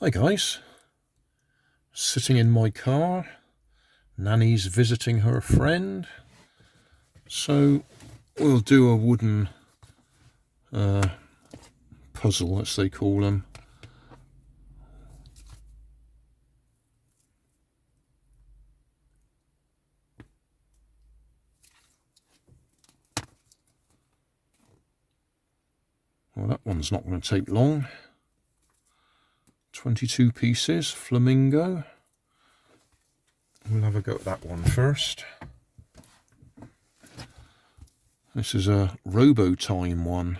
Hi guys, sitting in my car. Nanny's visiting her friend, so we'll do a wooden puzzle, as they call them. Well, that one's not going to take long. 22 pieces, Flamingo. We'll have a go at that one first. This is a Robotime one.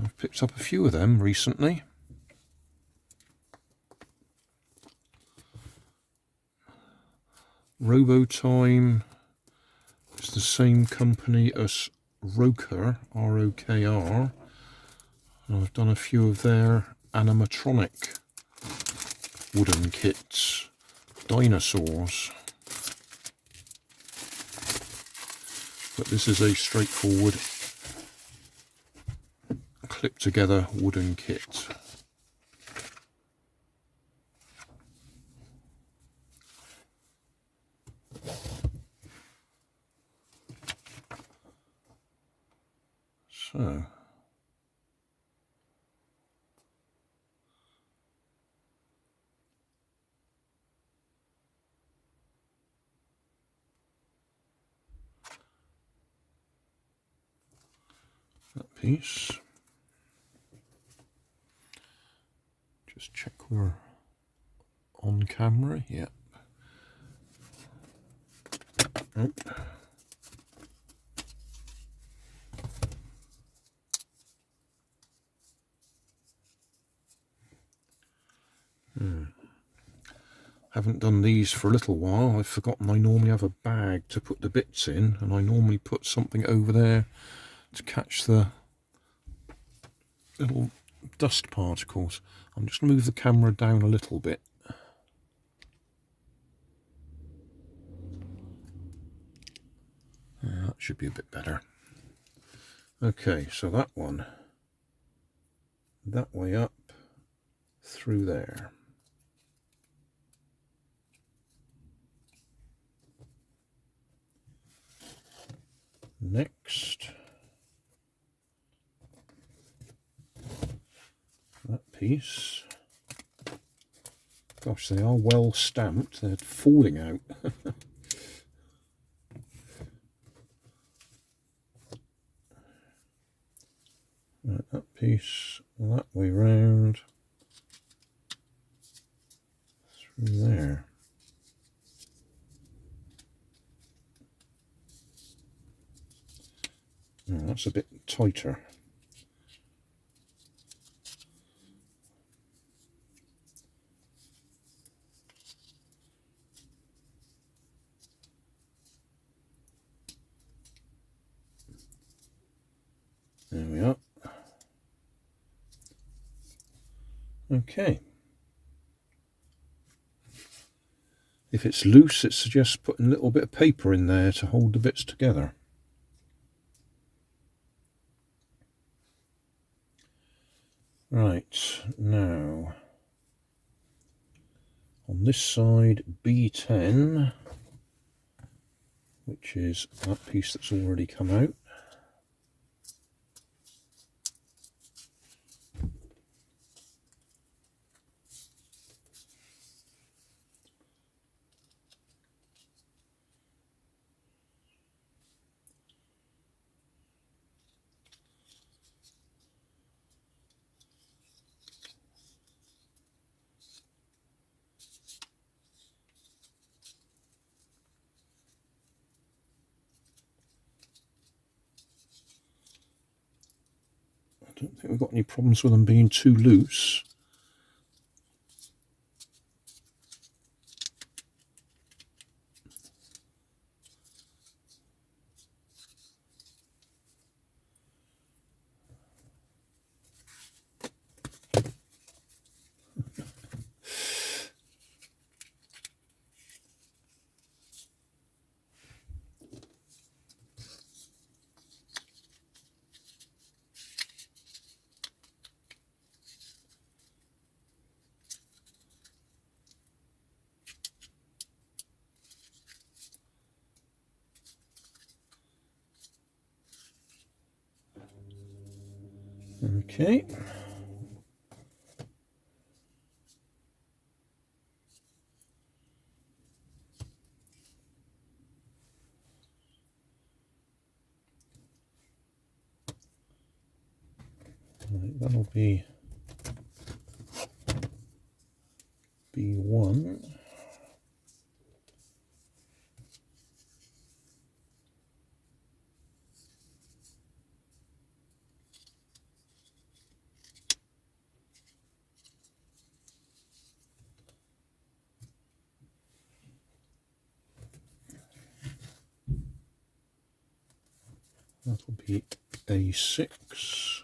I've picked up a few of them recently. Robotime is the same company as Roker, R-O-K-R. I've done a few of their animatronic wooden kits, dinosaurs. But this is a straightforward clip together wooden kit. So that piece. Just check we're on camera. Yep. Oh. Haven't done these for a little while. I've forgotten I normally have a bag to put the bits in, and I normally put something over there to catch the little dust particles. I'm just going to move the camera down a little bit. That should be a bit better. Okay, so that one, that way up through there. Next, that piece. Gosh, they are well stamped. They're falling out. Right, that piece that way round through there. Oh, that's a bit tighter. There we are. Okay. If it's loose, it suggests putting a little bit of paper in there to hold the bits together. Right, now on this side, B10, which is that piece that's already come out. I don't think we've got any problems with them being too loose. Okay. Right, that'll be B1. That'll be A6.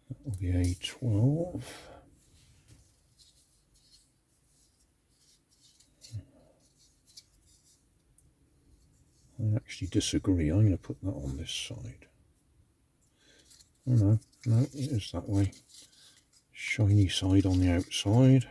That'll be A12. I actually disagree. I'm going to put that on this side. Oh no, no, it is that way. Shiny side on the outside.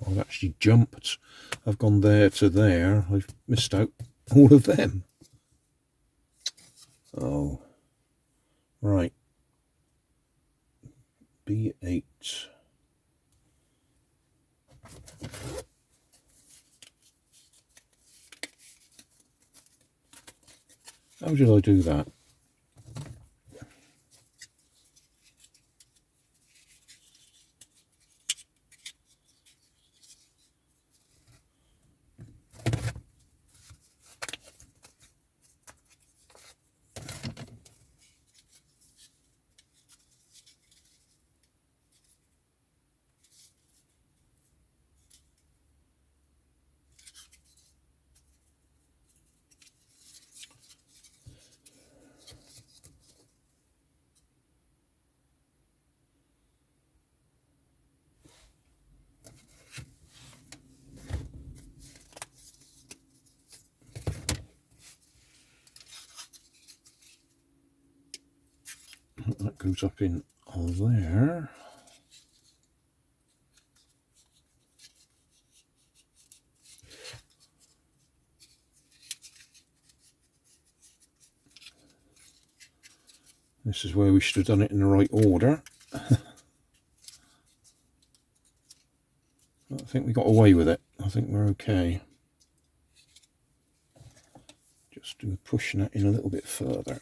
I've actually jumped. I've gone there to there. I've missed out all of them. Oh, right. B8. How did I do that? That goes up in there. This is where we should have done it in the right order. I think we got away with it. I think we're okay. Just do pushing that in a little bit further.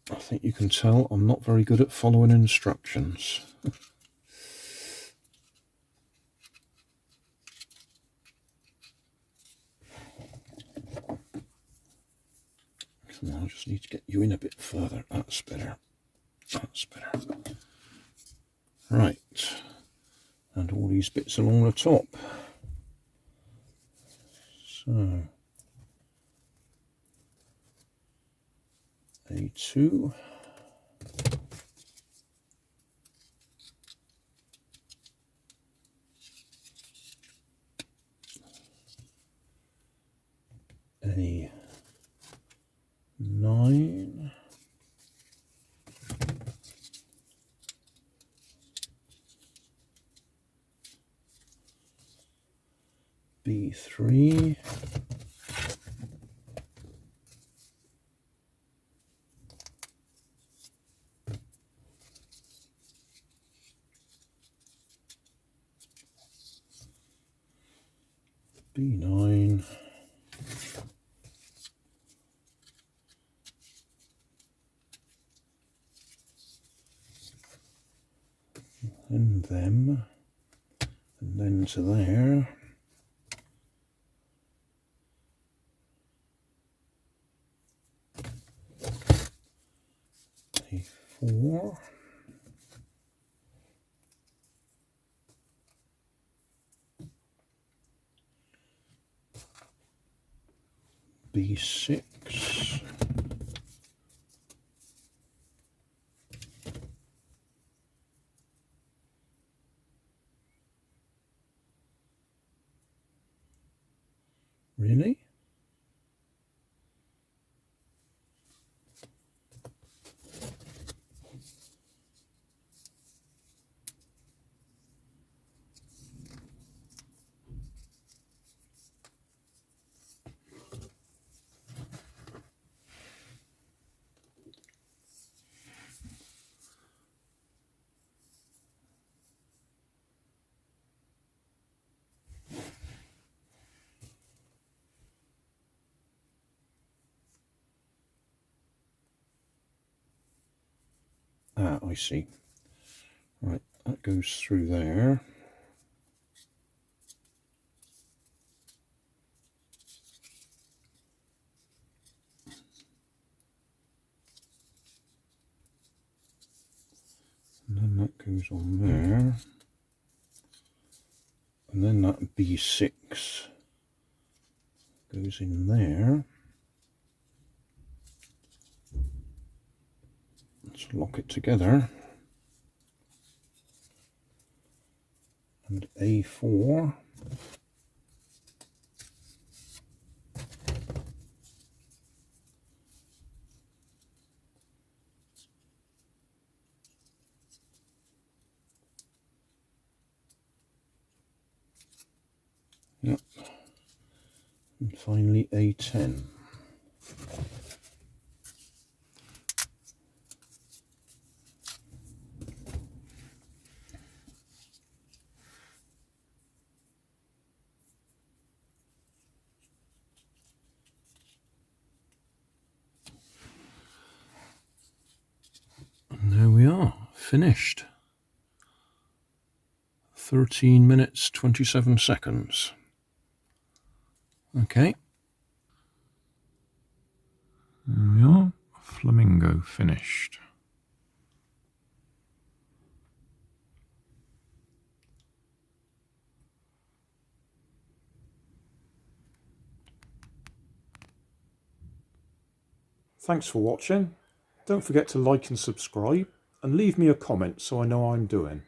I think you can tell I'm not very good at following instructions. Come on, I just need to get you in a bit further. That's better. That's better. Right. And all these bits along the top. So, A2. A9. B3. B9. And them. And then to there. A4. B6. Really? Ah, I see. Right, that goes through there. And then that goes on there. And then that B6 goes in there. Let's lock it together. And A4. Yep. And finally A10. And there we are, finished. 13 minutes, 27 seconds. Okay. There we are, Flamingo finished. Thanks for watching. Don't forget to like and subscribe and leave me a comment so I know how I'm doing.